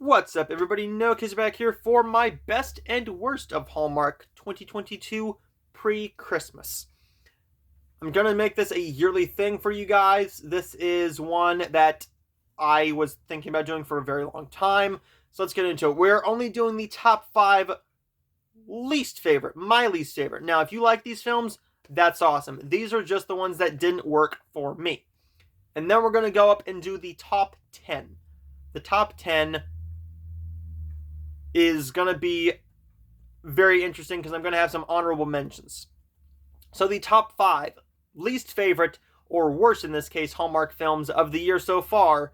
What's up, everybody? No Kids back here for my best and worst of Hallmark 2022 pre-Christmas. I'm going to make this a yearly thing for you guys. This is one that I was thinking about doing for a very long time. So let's get into it. We're only doing the top 5 least favorite, my least favorite. Now, if you like these films, that's awesome. These are just the ones that didn't work for me. And then we're going to go up and do the top 10. The top 10 is going to be very interesting because I'm going to have some honorable mentions. So the top 5 least favorite, or worse in this case, Hallmark films of the year so far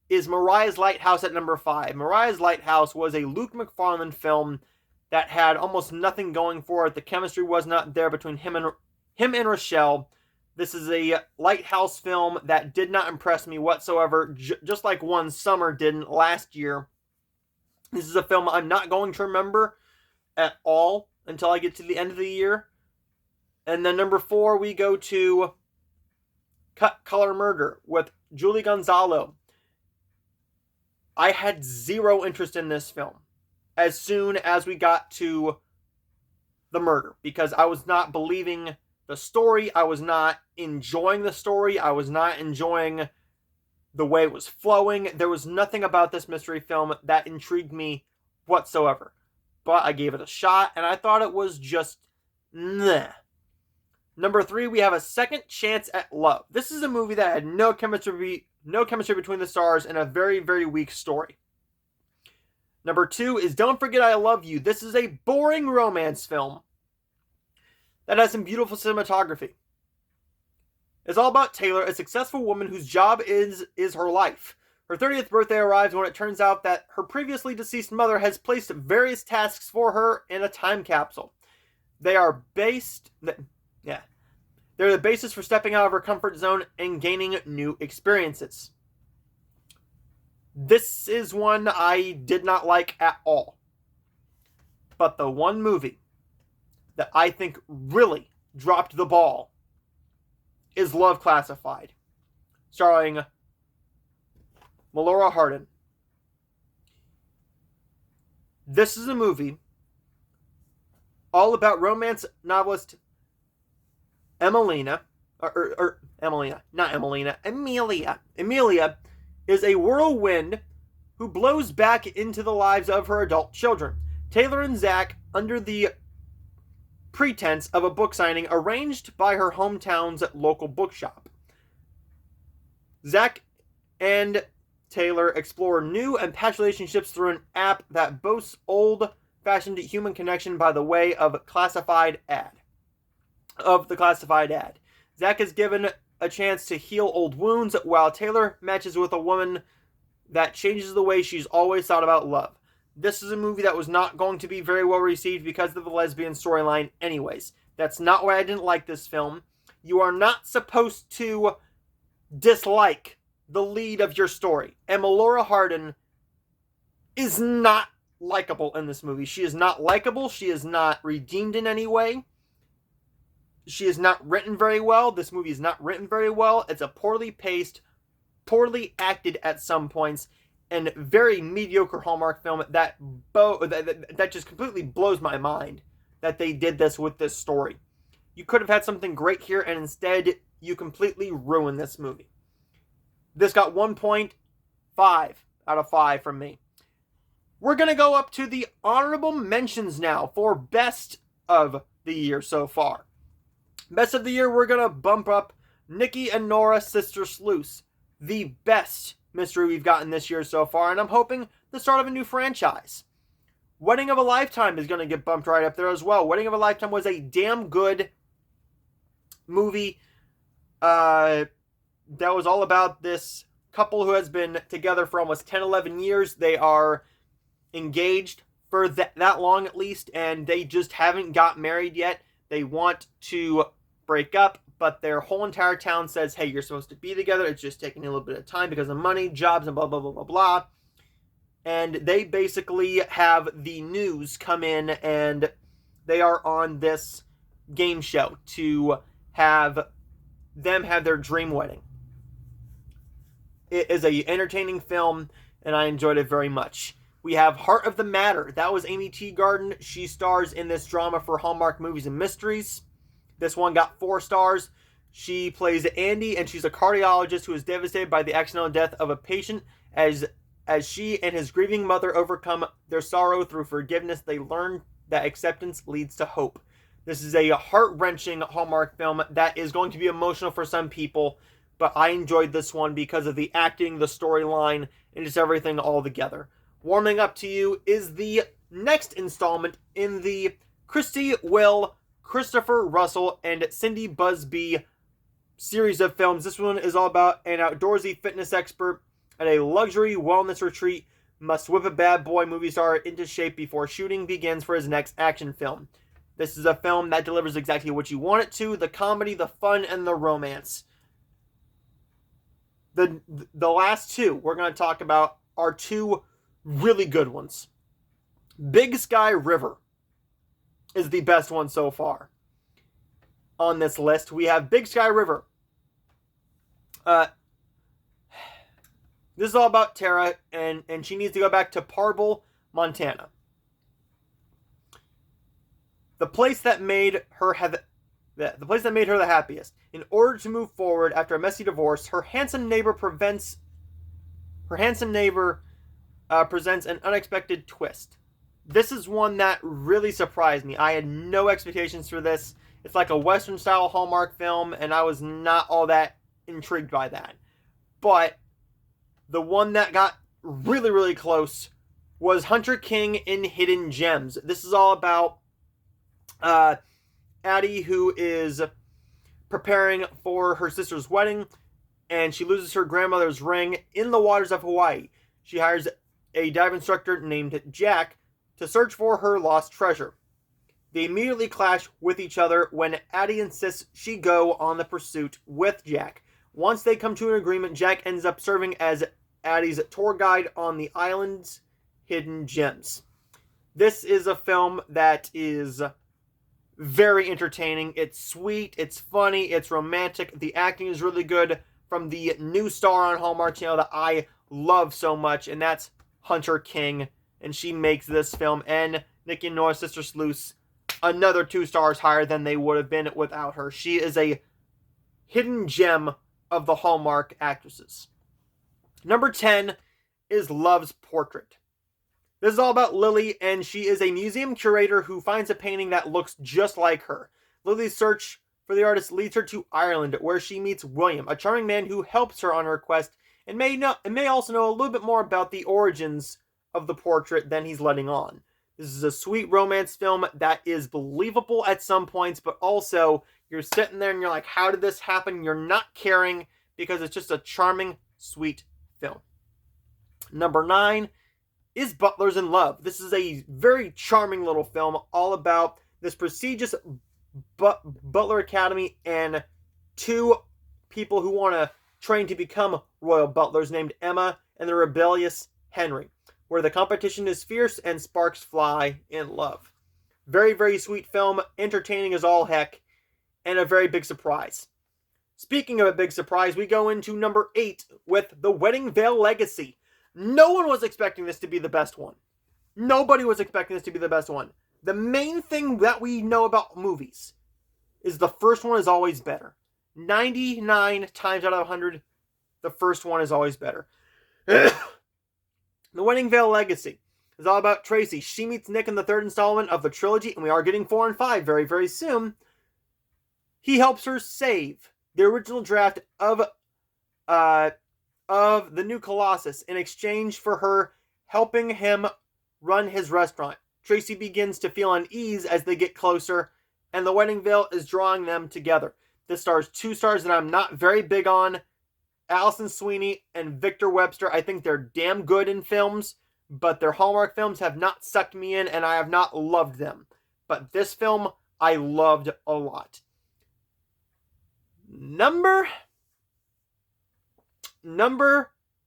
is Mariah's Lighthouse at number 5. Mariah's Lighthouse was a Luke McFarlane film that had almost nothing going for it. The chemistry was not there between him and Rochelle. This is a Lighthouse film that did not impress me whatsoever, just like One Summer didn't last year. This is a film I'm not going to remember at all until I get to the end of the year. And then number 4, we go to Cut Color Murder with Julie Gonzalo. I had zero interest in this film as soon as we got to the murder because I was not believing the story. I was not enjoying the story. I was not enjoying the way it was flowing. There was nothing about this mystery film that intrigued me whatsoever. But I gave it a shot, and I thought it was just nah. Number 3, we have A Second Chance at Love. This is a movie that had no chemistry between the stars and a very, very weak story. Number 2 is Don't Forget I Love You. This is a boring romance film that has some beautiful cinematography. It's all about Taylor, a successful woman whose job is her life. Her 30th birthday arrives when it turns out that her previously deceased mother has placed various tasks for her in a time capsule. They're the basis for stepping out of her comfort zone and gaining new experiences. This is one I did not like at all. But the one movie that I think really dropped the ball is Love Classified, starring Melora Hardin. This is a movie all about romance novelist Emelina. Amelia is a whirlwind who blows back into the lives of her adult children. Taylor and Zach, under the pretense of a book signing arranged by her hometown's local bookshop. Zach and Taylor explore new and past relationships through an app that boasts old-fashioned human connection by the way of the classified ad. Zach is given a chance to heal old wounds while Taylor matches with a woman that changes the way she's always thought about love. This is a movie that was not going to be very well received because of the lesbian storyline anyways. That's not why I didn't like this film. You are not supposed to dislike the lead of your story. And Melora Hardin is not likable in this movie. She is not likable. She is not redeemed in any way. She is not written very well. This movie is not written very well. It's a poorly paced, poorly acted at some points, and very mediocre Hallmark film that just completely blows my mind that they did this with this story. You could have had something great here, and instead, you completely ruined this movie. This got 1.5 out of 5 from me. We're going to go up to the honorable mentions now for best of the year so far. Best of the year, we're going to bump up Nikki and Nora Sister Sleuths, the best mystery we've gotten this year so far, and I'm hoping the start of a new franchise. Wedding of a Lifetime is going to get bumped right up there as well. Wedding of a Lifetime was a damn good movie that was all about this couple who has been together for almost 10, 11 years. They are engaged for that long at least, and they just haven't got married yet. They want to break up, but their whole entire town says, hey, you're supposed to be together. It's just taking a little bit of time because of money, jobs, and blah, blah, blah, blah, blah. And they basically have the news come in, and they are on this game show to have them have their dream wedding. It is an entertaining film, and I enjoyed it very much. We have Heart of the Matter. That was Amy Teagarden. She stars in this drama for Hallmark Movies and Mysteries. This one got 4 stars. She plays Andy, and she's a cardiologist who is devastated by the accidental death of a patient. As she and his grieving mother overcome their sorrow through forgiveness, they learn that acceptance leads to hope. This is a heart-wrenching Hallmark film that is going to be emotional for some people, but I enjoyed this one because of the acting, the storyline, and just everything all together. Warming Up to You is the next installment in the Christy Will, Christopher Russell, and Cindy Busby series of films. This one is all about an outdoorsy fitness expert at a luxury wellness retreat must whip a bad boy movie star into shape before shooting begins for his next action film. This is a film that delivers exactly what you want it to: the comedy, the fun, and the romance. The last two we're going to talk about are 2 really good ones. Big Sky River is the best one so far. On this list, we have Big Sky River. This is all about Tara, and she needs to go back to Parville, Montana. The place that made her the happiest. In order to move forward after a messy divorce, her handsome neighbor presents an unexpected twist. This is one that really surprised me. I had no expectations for this. It's like a Western-style Hallmark film, and I was not all that intrigued by that. But the one that got really, really close was Hunter King in Hidden Gems. This is all about Addie, who is preparing for her sister's wedding, and she loses her grandmother's ring in the waters of Hawaii. She hires a dive instructor named Jack to search for her lost treasure. They immediately clash with each other when Addie insists she go on the pursuit with Jack. Once they come to an agreement, Jack ends up serving as Addie's tour guide on the island's hidden gems. This is a film that is very entertaining. It's sweet, it's funny, it's romantic. The acting is really good from the new star on Hallmark Channel that I love so much, and that's Hunter King. And she makes this film and Nikki and Noah's sister Sluice another 2 stars higher than they would have been without her. She is a hidden gem of the Hallmark actresses. Number 10 is Love's Portrait. This is all about Lily, and she is a museum curator who finds a painting that looks just like her. Lily's search for the artist leads her to Ireland, where she meets William, a charming man who helps her on her quest, and may also know a little bit more about the origins of the portrait than he's letting on. This is a sweet romance film that is believable at some points, but also you're sitting there and you're like, how did this happen? You're not caring because it's just a charming, sweet film. Number 9 is Butlers in Love. This is a very charming little film all about this prestigious Butler Academy and 2 people who want to train to become royal butlers named Emma and the rebellious Henry, where the competition is fierce and sparks fly in love. Very, very sweet film, entertaining as all heck, and a very big surprise. Speaking of a big surprise, we go into number 8 with The Wedding Veil Legacy. No one was expecting this to be the best one. Nobody was expecting this to be the best one. The main thing that we know about movies is the first one is always better. 99 times out of 100, the first one is always better. The Wedding Veil Legacy is all about Tracy. She meets Nick in the 3rd installment of the trilogy, and we are getting 4 and 5 very, very soon. He helps her save the original draft of the new Colossus in exchange for her helping him run his restaurant. Tracy begins to feel unease as they get closer, and the wedding veil is drawing them together. This stars 2 stars that I'm not very big on. Allison Sweeney and Victor Webster. I think they're damn good in films, but their Hallmark films have not sucked me in, and I have not loved them. But this film, I loved a lot. Number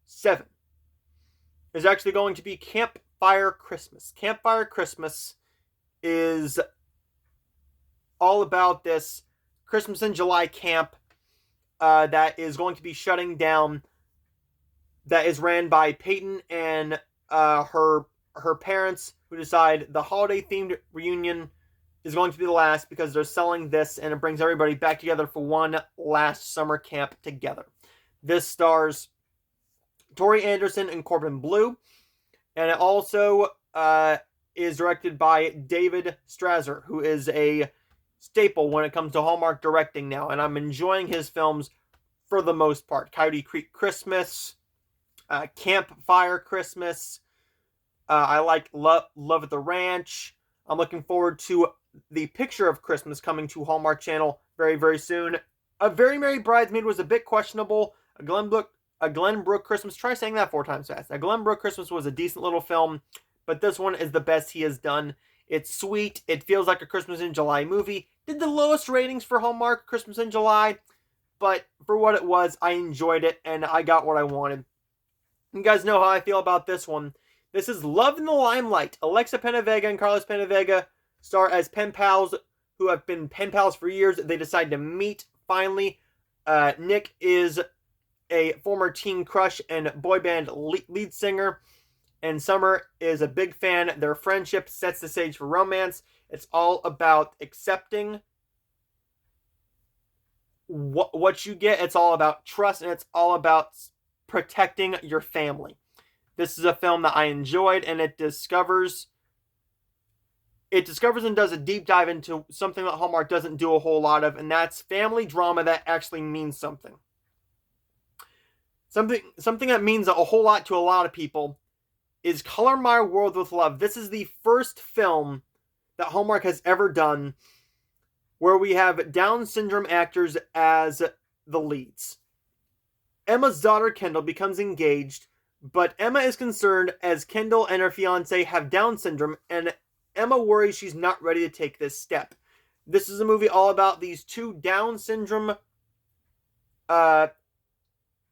7 is actually going to be Campfire Christmas. Campfire Christmas is all about this Christmas in July camp that is going to be shutting down, that is ran by Peyton and her her parents who decide the holiday-themed reunion is going to be the last because they're selling this and it brings everybody back together for one last summer camp together. This stars Tori Anderson and Corbin Bleu, and it also is directed by David Strasser, who is a staple when it comes to Hallmark directing now, and I'm enjoying his films for the most part. Coyote Creek Christmas, Campfire Christmas, I like Love at the Ranch. I'm looking forward to The Picture of Christmas coming to Hallmark Channel very, very soon. A Very Merry Bridesmaid was a bit questionable. A Glenbrook Christmas, try saying that 4 times fast. A Glenbrook Christmas was a decent little film, but this one is the best he has done. It's sweet. It feels like a Christmas in July movie. Did the lowest ratings for Hallmark Christmas in July, but for what it was, I enjoyed it, and I got what I wanted. You guys know how I feel about this one. This is Love in the Limelight. Alexa Penavega and Carlos Penavega star as pen pals who have been pen pals for years. They decide to meet finally. Nick is a former teen crush and boy band lead singer, and Summer is a big fan. Their friendship sets the stage for romance. It's all about accepting what you get. It's all about trust, and it's all about protecting your family. This is a film that I enjoyed, and it discovers and does a deep dive into something that Hallmark doesn't do a whole lot of, and that's family drama that actually means something. Something that means a whole lot to a lot of people is Color My World with Love. This is the first film that Hallmark has ever done where we have Down syndrome actors as the leads. Emma's daughter Kendall becomes engaged, but Emma is concerned as Kendall and her fiancé have Down syndrome, and Emma worries she's not ready to take this step. This is a movie all about these 2 Down syndrome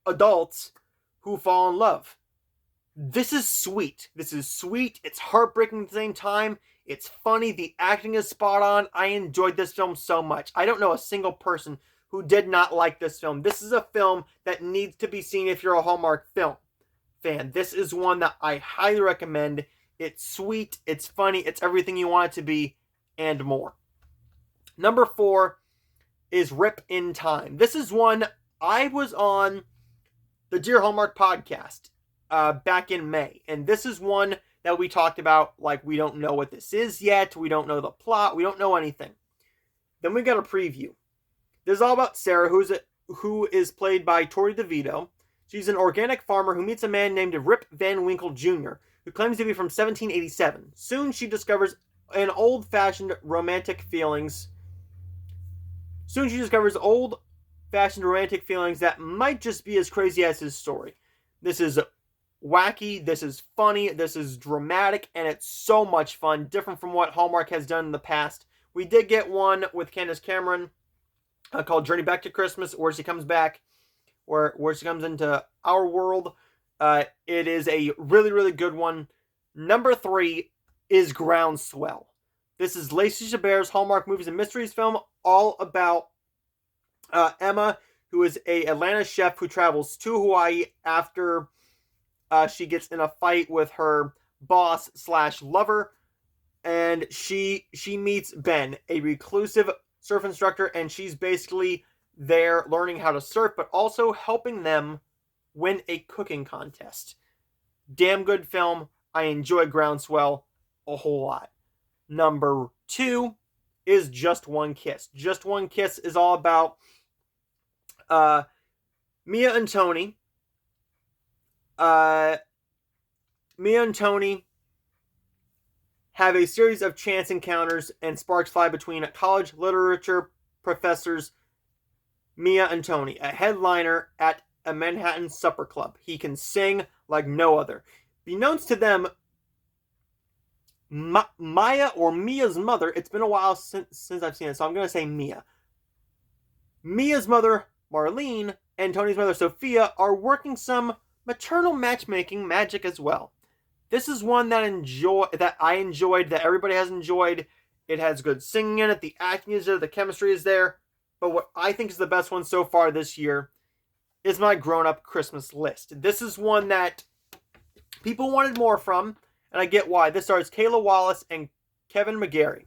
adults who fall in love. This is sweet. It's heartbreaking at the same time. It's funny. The acting is spot on. I enjoyed this film so much. I don't know a single person who did not like this film. This is a film that needs to be seen if you're a Hallmark film fan. This is one that I highly recommend. It's sweet. It's funny. It's everything you want it to be and more. Number 4 is Rip in Time. This is one I was on the Dear Hallmark podcast back in May. And this is one that we talked about, like, we don't know what this is yet. We don't know the plot. We don't know anything. Then we got a preview. This is all about Sarah, who is played by Tori DeVito. She's an organic farmer who meets a man named Rip Van Winkle Jr., who claims to be from 1787. Soon she discovers old-fashioned romantic feelings that might just be as crazy as his story. This is wacky, this is funny, this is dramatic, and it's so much fun, different from what Hallmark has done in the past. We did get one with Candace Cameron called Journey Back to Christmas, where she comes back, where she comes into our world. It is a really, really good one. Number 3 is Groundswell. This is Lacey Chabert's Hallmark Movies and Mysteries film, all about Emma, who is a Atlanta chef who travels to Hawaii after she gets in a fight with her boss/lover, and she meets Ben, a reclusive surf instructor, and she's basically there learning how to surf, but also helping them win a cooking contest. Damn good film. I enjoy Groundswell a whole lot. Number 2 is Just One Kiss. Just One Kiss is all about Mia and Tony. Mia and Tony have a series of chance encounters and sparks fly between college literature professors Mia and Tony, a headliner at a Manhattan supper club. He can sing like no other. Beknownst to them, Maya or Mia's mother, it's been a while since I've seen it, so I'm going to say Mia. Mia's mother, Marlene, and Tony's mother, Sophia, are working some maternal matchmaking magic as well. This is one that I enjoyed, that everybody has enjoyed. It has good singing in it, the acting is there, the chemistry is there. But what I think is the best one so far this year is my grown-up Christmas list. This is one that people wanted more from, and I get why. This stars Kayla Wallace and Kevin McGarry.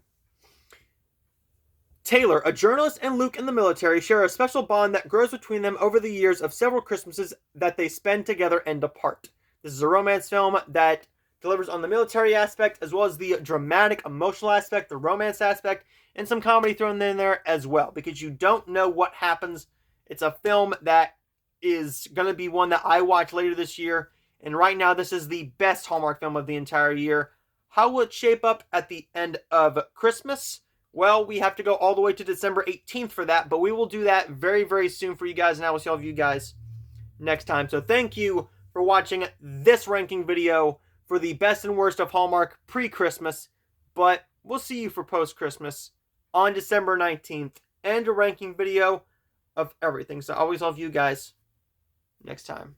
Taylor, a journalist, and Luke in the military share a special bond that grows between them over the years of several Christmases that they spend together and apart. This is a romance film that delivers on the military aspect as well as the dramatic, emotional aspect, the romance aspect, and some comedy thrown in there as well, because you don't know what happens. It's a film that is going to be one that I watch later this year, and right now this is the best Hallmark film of the entire year. How will it shape up at the end of Christmas? Well, we have to go all the way to December 18th for that, but we will do that very, very soon for you guys, and I will see all of you guys next time. So thank you for watching this ranking video for the best and worst of Hallmark pre-Christmas, but we'll see you for post-Christmas on December 19th, and a ranking video of everything. So I always love you guys next time.